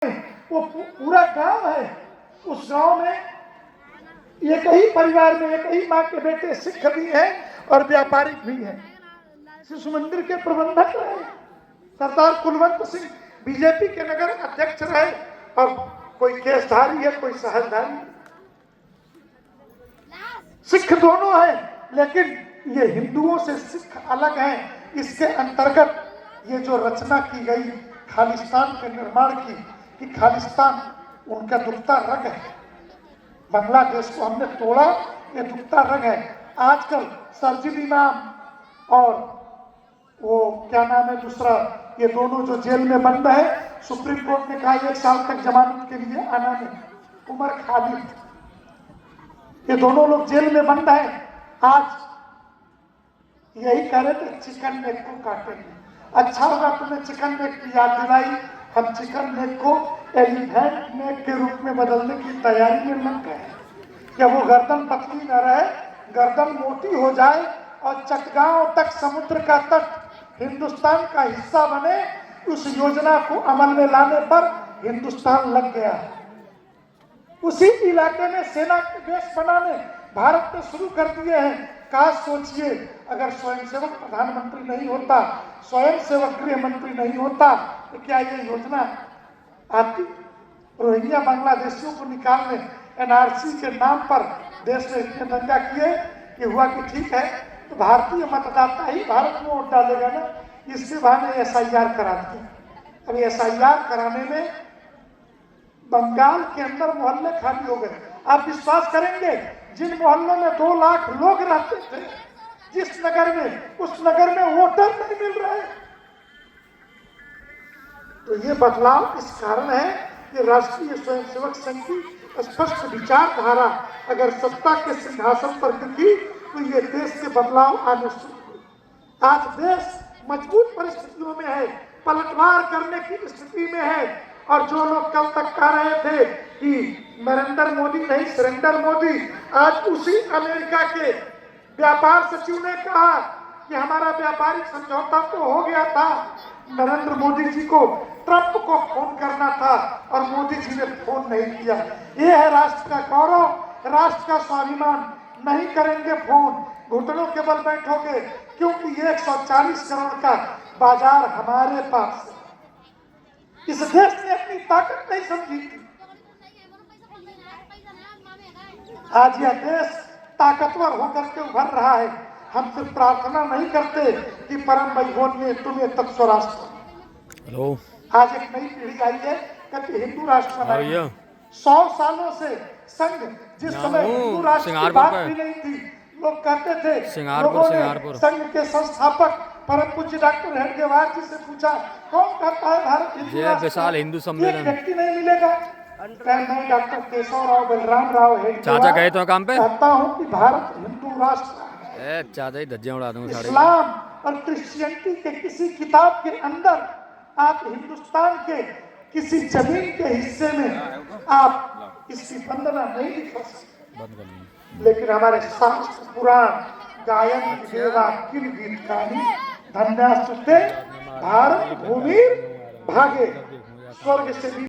वो पूरा गांव है। उस गांव में एक ही परिवार में एक ही माँ के बेटे सिख भी हैं और व्यापारिक भी हैं। शिशु मंदिर के प्रबंधक रहे सरदार कुलवंत सिंह, बीजेपी के नगर अध्यक्ष रहे, और कोई केसधारी है कोई सहजधारी। सिख दोनों हैं, लेकिन ये हिंदुओं से सिख अलग हैं। इसके अंतर्गत ये जो रचना की गई खालिस्तान के निर्माण की, कि खालिस्तान उनका दुखता रग है, बांग्लादेश को हमने तोड़ा, ये दुखता रग है। आजकल सरजिल इमाम और वो क्या नाम है दूसरा, ये दोनों जो जेल में बंद है, सुप्रीम कोर्ट ने कहा 1 साल तक जमानत के लिए आना नहीं। उमर खालिद, ये दोनों लोग जेल में बंद है। आज यही कह रहे थे चिकन नेक को काटेंगे। अच्छा होगा तुमने चिकन नेक की याद दिलाई। हम चिकन नेक को एलिफेंट नेक के रूप में बदलने की तैयारी में लग गए। क्या वो गर्दन पतली न रहे, गर्दन मोटी हो जाए और चटगांव तक समुद्र का तट हिंदुस्तान का हिस्सा बने, उस योजना को अमल में लाने पर हिंदुस्तान लग गया। उसी इलाके में सेना के बेस बनाने भारत ने शुरू कर दिए हैं। काश सोचिए, अगर स्वयंसेवक प्रधानमंत्री नहीं होता, स्वयंसेवक गृह मंत्री नहीं होता, तो क्या ये योजना आती? रोहिंग्या बांग्लादेशियों को निकालने एनआरसी के नाम पर देश में इतने दंगा किए कि हुआ कि ठीक है तो भारतीय मतदाता ही भारत में वोट डालेगा ना, इसके बहाने एसआईआर करा दिया। अब एसआईआर कराने में बंगाल के अंदर मोहल्ले खाली हो गए। आप विश्वास करेंगे, जिन मोहल्लों में 2 लाख लोग रहते थे, जिस नगर में, उस नगर में वोटर नहीं मिल रहे। तो ये बदलाव इस कारण है कि राष्ट्रीय स्वयंसेवक संघ की स्पष्ट विचारधारा अगर सत्ता के सिंहासन पर दिखी तो ये देश के बदलाव आने शुरू हुए। आज देश मजबूत परिस्थितियों में है, पलटवार करने की स्थिति में है। और जो लोग कल तक कह रहे थे कि नरेंद्र मोदी नहीं सरेंडर मोदी, आज उसी अमेरिका के व्यापार सचिव ने कहा कि हमारा व्यापारिक समझौता तो हो गया था, नरेंद्र मोदी जी को ट्रंप को फोन करना था और मोदी जी ने फोन नहीं किया। ये है राष्ट्र का गौरव, राष्ट्र का स्वाभिमान। नहीं करेंगे फोन, घुटनों के बल बैठोगे, क्योंकि 140 करोड़ का बाजार हमारे पास है। इस देश ने अपनी ताकत नहीं समझी थी। आज यह देश ताकतवर होकर के उभर रहा है। हम सिर्फ प्रार्थना नहीं करते कि परम वैभव ने तुम्हें तक स्वराष्ट्र। हेलो, आज एक नई पीढ़ी आई है, कहती हिंदू राष्ट्र बनाएंगे। 100 सालों से संघ, जिस समय हिंदू राष्ट्र की बात भी नहीं थी, लोग कहते थे, लोगों ने संघ के संस्थापक परम पूज्य डॉक्टर हेडगेवार जी से पूछा, कौन कहता है भारत हिंदू राष्ट्र? हिंदू सम्मेलन व्यक्ति नहीं मिलेगा। मैं डॉक्टर केशव राव बलराम राव हेडगेवार चाचा गए तो काम पे कहता हूँ कि भारत हिंदू राष्ट्र है। चाचा ही धज्जियां उड़ा दूंगा सारे। इस्लाम और क्रिश्चियनिटी के किसी किताब के अंदर आप हिंदुस्तान के किसी जमीन के हिस्से में आप इसकी वंदना नहीं लिख सकते। लेकिन हमारे शास्त्र पुराण गायन सेवा किल गीत गानी धन्यास्तुते भारत भूमि भागे स्वर्ग से